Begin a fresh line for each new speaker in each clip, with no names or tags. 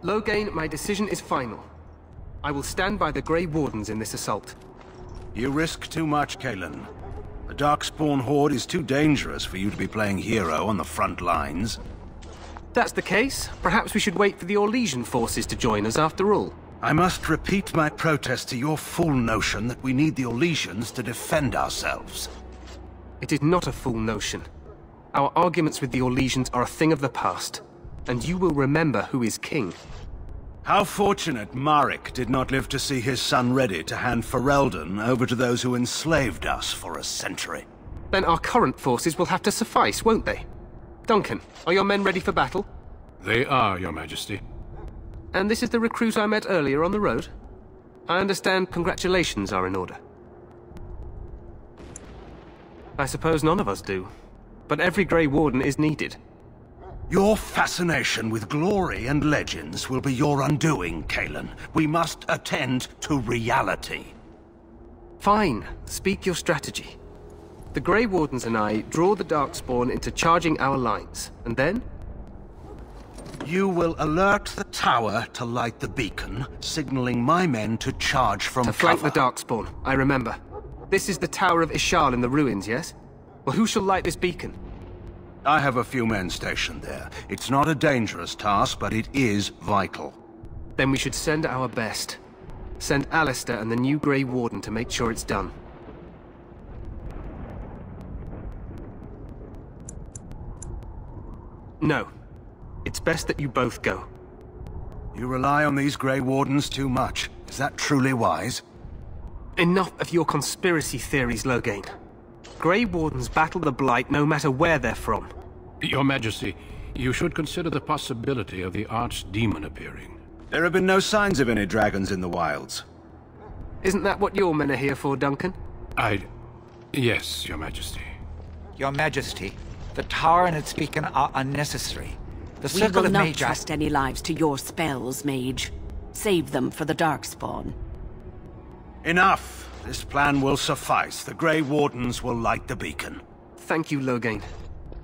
Loghain, my decision is final. I will stand by the Grey Wardens in this assault.
You risk too much, Cailan. The Darkspawn Horde is too dangerous for you to be playing hero on the front lines.
If that's the case, perhaps we should wait for the Orlesian forces to join us after all.
I must repeat my protest to your fool notion that we need the Orlesians to defend ourselves.
It is not a fool notion. Our arguments with the Orlesians are a thing of the past, and you will remember who is king.
How fortunate Marek did not live to see his son ready to hand Ferelden over to those who enslaved us for a century.
Then our current forces will have to suffice, won't they? Duncan, are your men ready for battle?
They are, Your Majesty.
And this is the recruit I met earlier on the road? I understand congratulations are in order. I suppose none of us do, but every Grey Warden is needed.
Your fascination with glory and legends will be your undoing, Cailan. We must attend to reality.
Fine. Speak your strategy. The Grey Wardens and I draw the Darkspawn into charging our lines, and then?
You will alert the tower to light the beacon, signaling my men to charge from cover.
To flank the Darkspawn, I remember. This is the Tower of Ishal in the ruins, yes? Well, who shall light this beacon?
I have a few men stationed there. It's not a dangerous task, but it is vital.
Then we should send our best. Send Alistair and the new Grey Warden to make sure it's done. No. It's best that you both go.
You rely on these Grey Wardens too much. Is that truly wise?
Enough of your conspiracy theories, Loghain. Grey Wardens battle the Blight no matter where they're from.
Your Majesty, you should consider the possibility of the Archdemon appearing.
There have been no signs of any dragons in the wilds.
Isn't that what your men are here for, Duncan?
Yes, Your Majesty.
Your Majesty, the tower and its beacon are unnecessary. The
We
circle
will
of
not
Magi...
trust any lives to your spells, Mage. Save them for the Darkspawn.
Enough! This plan will suffice. The Grey Wardens will light the beacon.
Thank you, Loghain.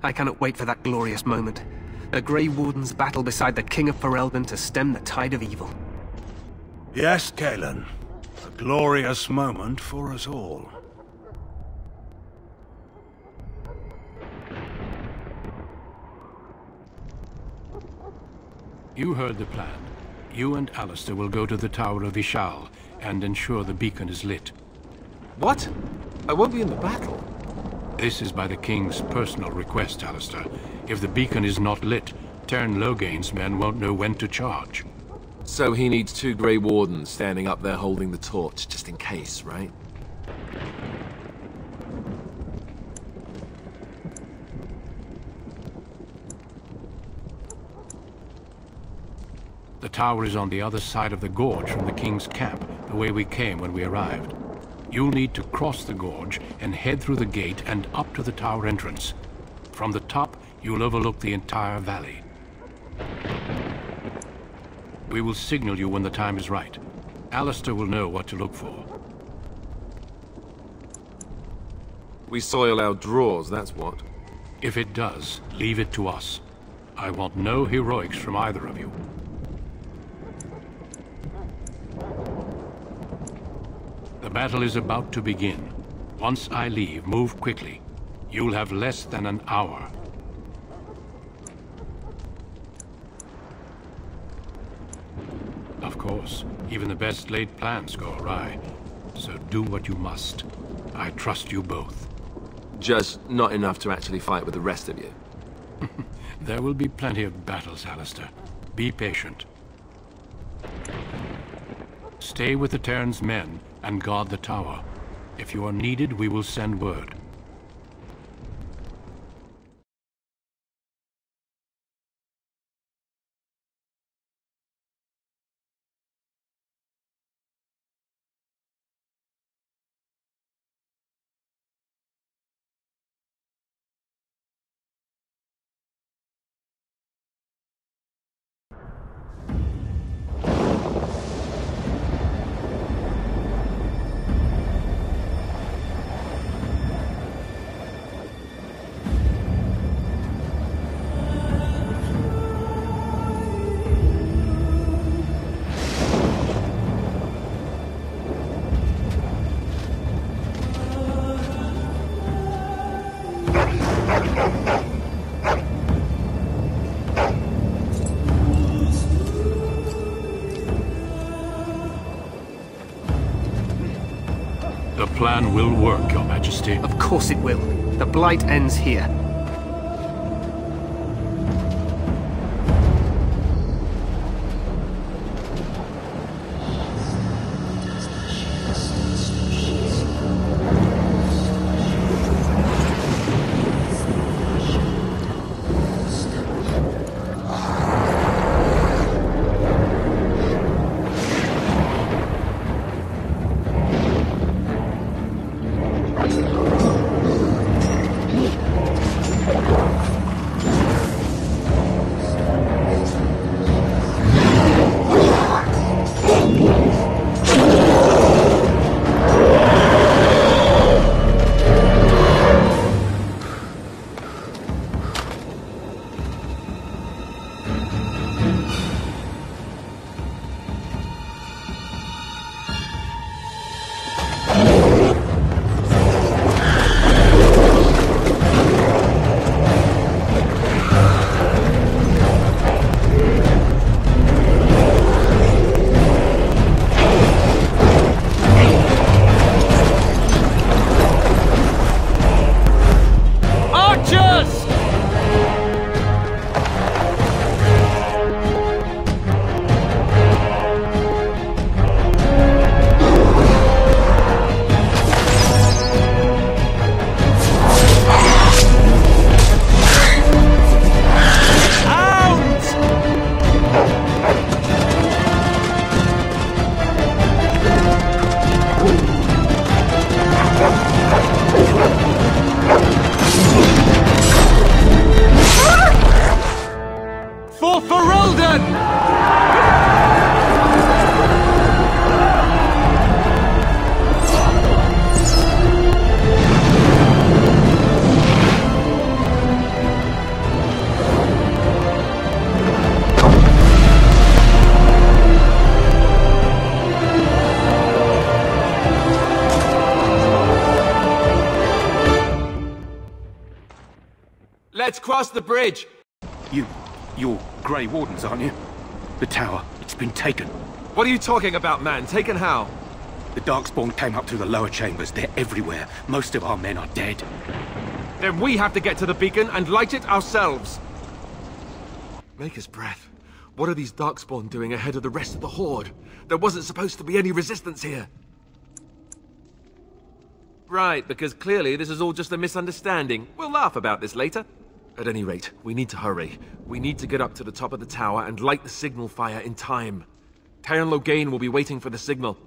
I cannot wait for that glorious moment. The Grey Wardens battle beside the King of Ferelden to stem the tide of evil.
Yes, Cailan. A glorious moment for us all.
You heard the plan. You and Alistair will go to the Tower of Ishal and ensure the beacon is lit.
What? I won't be in the battle.
This is by the King's personal request, Alistair. If the beacon is not lit, Tern Loghain's men won't know when to charge.
So he needs 2 Grey Wardens standing up there holding the torch, just in case, right?
The tower is on the other side of the gorge from the King's camp, the way we came when we arrived. You'll need to cross the gorge and head through the gate and up to the tower entrance. From the top, you'll overlook the entire valley. We will signal you when the time is right. Alistair will know what to look for.
We soil our drawers, that's what.
If it does, leave it to us. I want no heroics from either of you. The battle is about to begin. Once I leave, move quickly. You'll have less than an hour. Of course, even the best laid plans go awry. So do what you must. I trust you both.
Just not enough to actually fight with the rest of you.
There will be plenty of battles, Alistair. Be patient. Stay with the Terran's men and guard the tower. If you are needed, we will send word. plan will work, Your Majesty.
Of course it will. The Blight ends here.
Let's cross the bridge!
You're Grey Wardens, aren't you? The tower, it's been taken.
What are you talking about, man? Taken how?
The Darkspawn came up through the lower chambers. They're everywhere. Most of our men are dead.
Then we have to get to the beacon and light it ourselves. Maker's breath. What are these Darkspawn doing ahead of the rest of the Horde? There wasn't supposed to be any resistance here. Right, because clearly this is all just a misunderstanding. We'll laugh about this later. At any rate, we need to hurry. We need to get up to the top of the tower and light the signal fire in time. Cailan and Loghain will be waiting for the signal.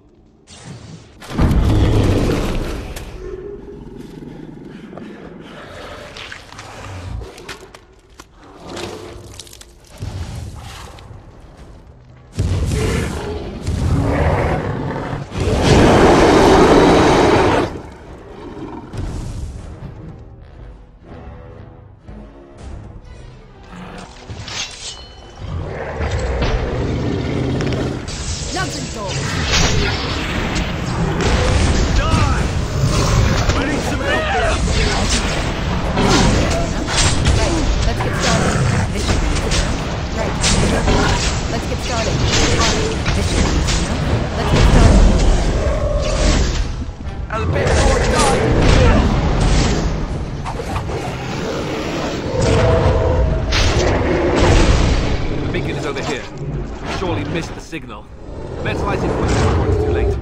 Signal. Let's light it before it's too late.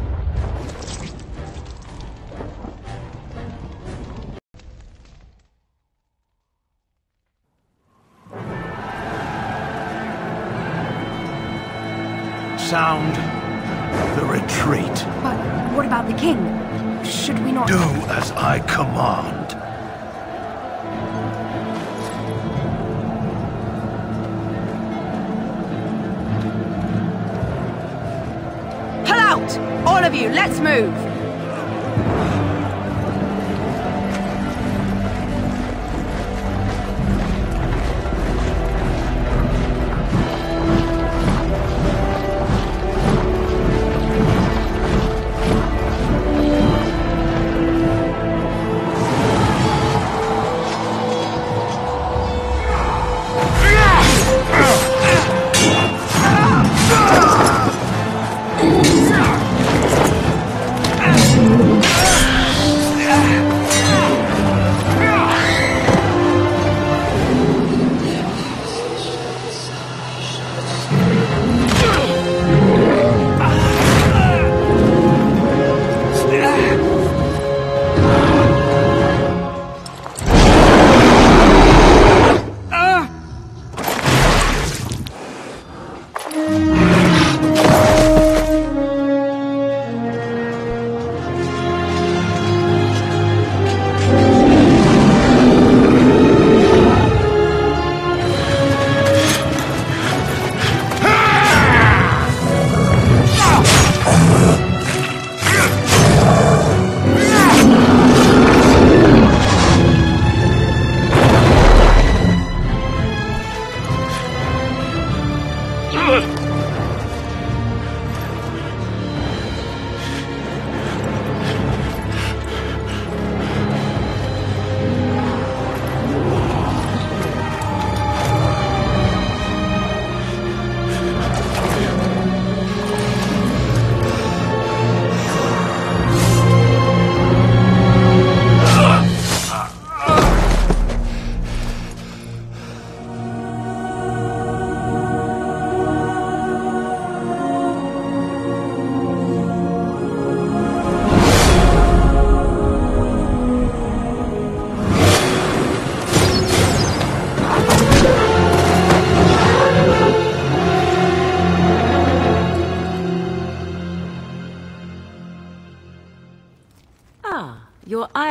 Sound the retreat.
But what about the king? Should we not...
Do as I command.
All of you, let's move!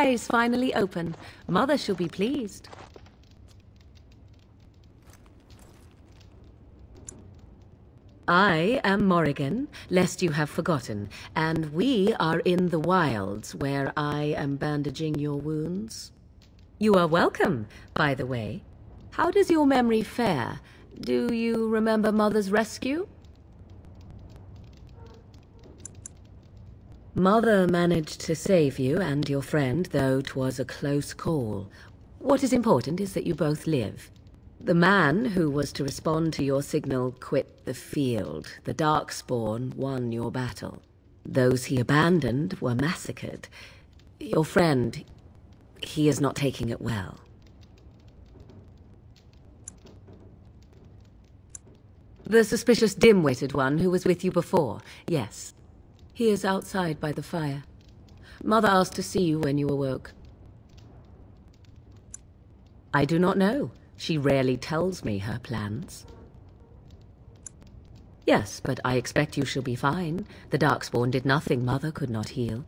eyes finally open. Mother shall be pleased. I am Morrigan, lest you have forgotten, and we are in the wilds where I am bandaging your wounds. You are welcome, by the way. How does your memory fare? Do you remember Mother's rescue? Mother managed to save you and your friend, though 'twas a close call. What is important is that you both live. The man who was to respond to your signal quit the field. The Darkspawn won your battle. Those he abandoned were massacred. Your friend, he is not taking it well. The suspicious dim-witted one who was with you before, yes. He is outside by the fire. Mother asked to see you when you awoke. I do not know. She rarely tells me her plans. Yes, but I expect you shall be fine. The Darkspawn did nothing Mother could not heal.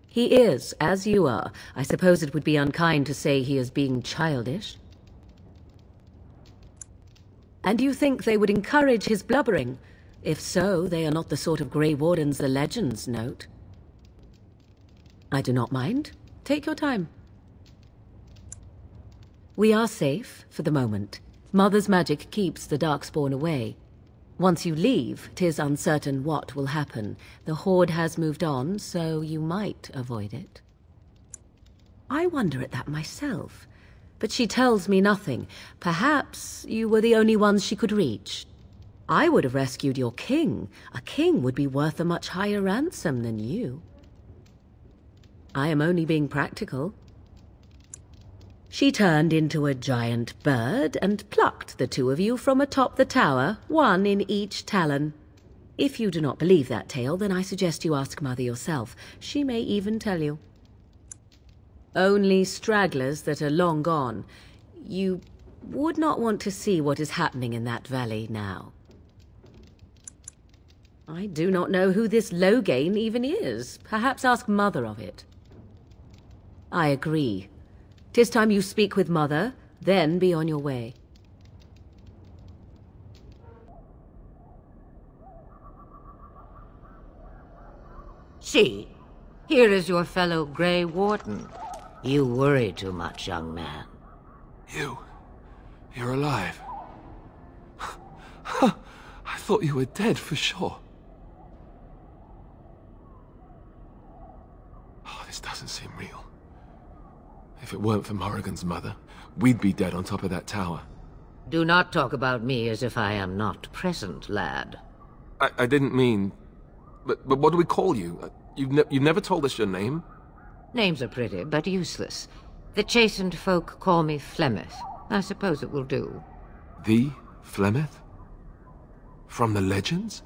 He is, as you are. I suppose it would be unkind to say he is being childish. And you think they would encourage his blubbering? If so, they are not the sort of Grey Wardens the legends note. I do not mind. Take your time. We are safe, for the moment. Mother's magic keeps the Darkspawn away. Once you leave, 'tis uncertain what will happen. The Horde has moved on, so you might avoid it. I wonder at that myself. But she tells me nothing. Perhaps you were the only ones she could reach. I would have rescued your king. A king would be worth a much higher ransom than you. I am only being practical. She turned into a giant bird and plucked the two of you from atop the tower, one in each talon. If you do not believe that tale, then I suggest you ask Mother yourself. She may even tell you. Only stragglers that are long gone. You would not want to see what is happening in that valley now. I do not know who this Loghain even is. Perhaps ask Mother of it. I agree. 'Tis time you speak with Mother, then be on your way.
See, here is your fellow Grey Warden. You worry too much, young man.
You're alive. I thought you were dead for sure. Oh, this doesn't seem real. If it weren't for Morrigan's mother, we'd be dead on top of that tower.
Do not talk about me as if I am not present, lad.
I didn't mean... But what do we call you? You've never told us your name?
Names are pretty, but useless. The chastened folk call me Flemeth. I suppose it will do.
The Flemeth? From the legends?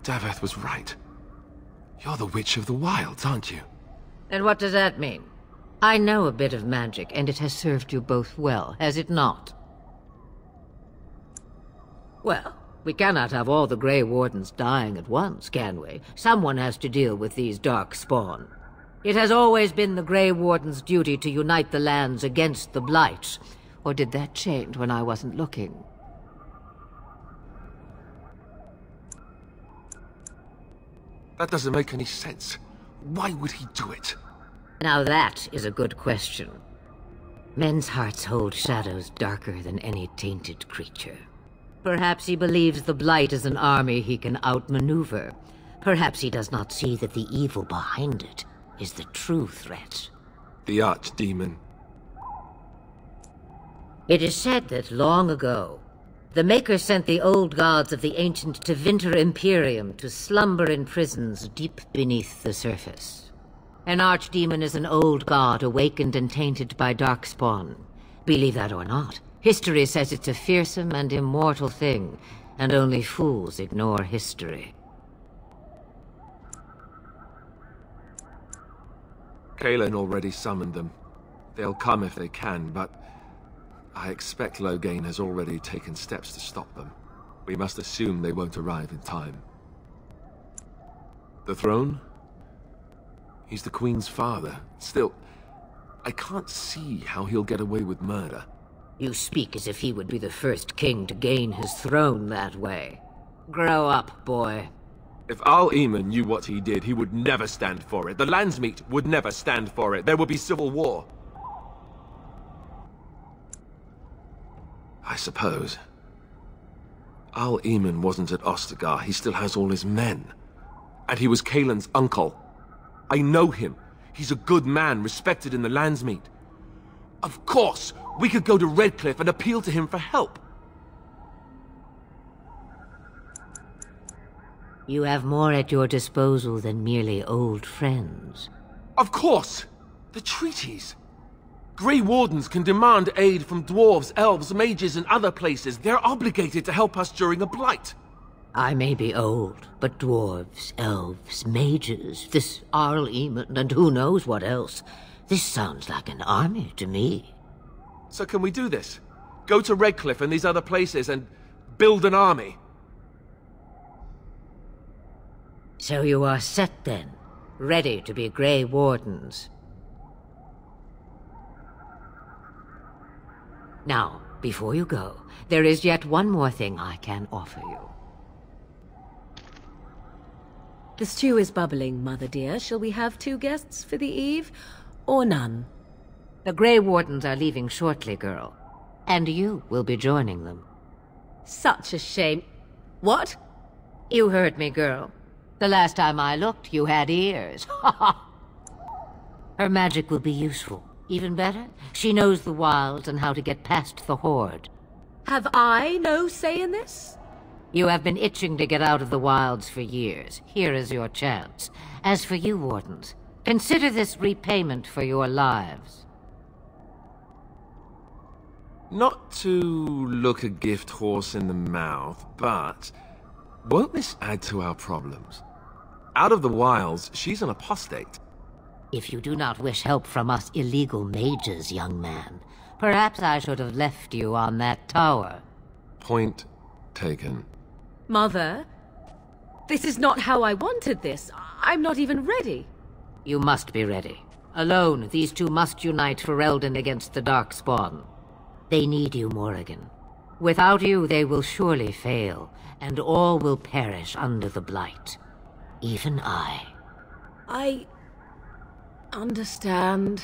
Daveth was right. You're the Witch of the Wilds, aren't you?
And what does that mean? I know a bit of magic, and it has served you both well, has it not? Well, we cannot have all the Grey Wardens dying at once, can we? Someone has to deal with these Darkspawn. It has always been the Grey Warden's duty to unite the lands against the Blight. Or did that change when I wasn't looking?
That doesn't make any sense. Why would he do it?
Now that is a good question. Men's hearts hold shadows darker than any tainted creature. Perhaps he believes the Blight is an army he can outmaneuver. Perhaps he does not see that the evil behind it is the true threat.
The Archdemon.
It is said that long ago, the Maker sent the old gods of the ancient Tevinter Imperium to slumber in prisons deep beneath the surface. An archdemon is an old god awakened and tainted by Darkspawn. Believe that or not, history says it's a fearsome and immortal thing, and only fools ignore history.
Cailan already summoned them. They'll come if they can, but I expect Loghain has already taken steps to stop them. We must assume they won't arrive in time. The throne? He's the Queen's father. Still, I can't see how he'll get away with murder.
You speak as if he would be the first king to gain his throne that way. Grow up, boy.
If Al Eamon knew what he did, he would never stand for it. The Landsmeet would never stand for it. There would be civil war. I suppose. Al Eamon wasn't at Ostagar. He still has all his men. And he was Cailan's uncle. I know him. He's a good man, respected in the Landsmeet. Of course, we could go to Redcliffe and appeal to him for help.
You have more at your disposal than merely old friends.
Of course! The treaties! Grey Wardens can demand aid from dwarves, elves, mages, and other places. They're obligated to help us during a blight.
I may be old, but dwarves, elves, mages, this Arl Eamon, and who knows what else. This sounds like an army to me.
So can we do this? Go to Redcliffe and these other places and build an army?
So you are set then, ready to be Grey Wardens. Now, before you go, there is yet one more thing I can offer you.
The stew is bubbling, Mother dear. Shall we have 2 guests for the eve, or none?
The Grey Wardens are leaving shortly, girl. And you will be joining them.
Such a shame. What?
You heard me, girl. The last time I looked, you had ears. Her magic will be useful. Even better, she knows the wilds and how to get past the Horde.
Have I no say in this?
You have been itching to get out of the wilds for years. Here is your chance. As for you, Wardens, consider this repayment for your lives.
Not to look a gift horse in the mouth, but won't this add to our problems? Out of the wilds, she's an apostate.
If you do not wish help from us illegal mages, young man, perhaps I should have left you on that tower.
Point taken.
Mother, this is not how I wanted this. I'm not even ready.
You must be ready. Alone, these two must unite Ferelden against the Darkspawn. They need you, Morrigan. Without you, they will surely fail, and all will perish under the Blight. Even I.
I understand.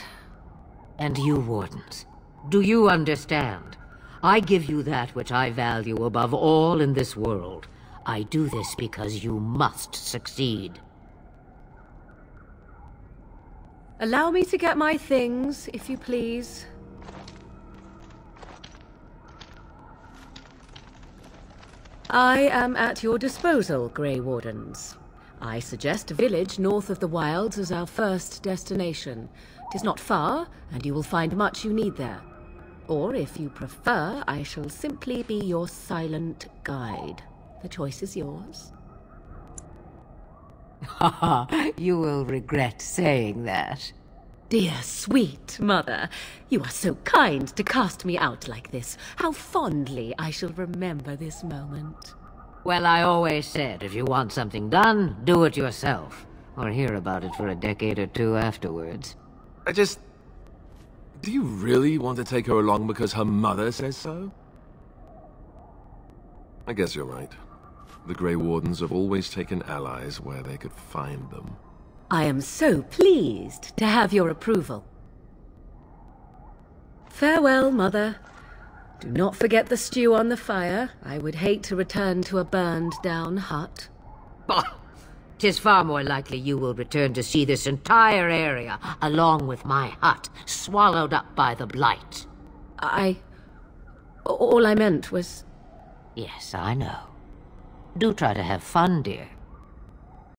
And you, Wardens, do you understand? I give you that which I value above all in this world. I do this because you must succeed.
Allow me to get my things, if you please. I am at your disposal, Grey Wardens. I suggest a village north of the Wilds as our first destination. It is not far, and you will find much you need there. Or, if you prefer, I shall simply be your silent guide. The choice is yours.
Haha, you will regret saying that.
Dear, sweet mother, you are so kind to cast me out like this. How fondly I shall remember this moment.
Well, I always said, if you want something done, do it yourself. Or hear about it for a decade or two afterwards.
Do you really want to take her along because her mother says so? I guess you're right. The Grey Wardens have always taken allies where they could find them.
I am so pleased to have your approval. Farewell, Mother. Do not forget the stew on the fire. I would hate to return to a burned-down hut.
Bah! 'Tis far more likely you will return to see this entire area, along with my hut, swallowed up by the Blight.
All I meant was...
Yes, I know. Do try to have fun, dear.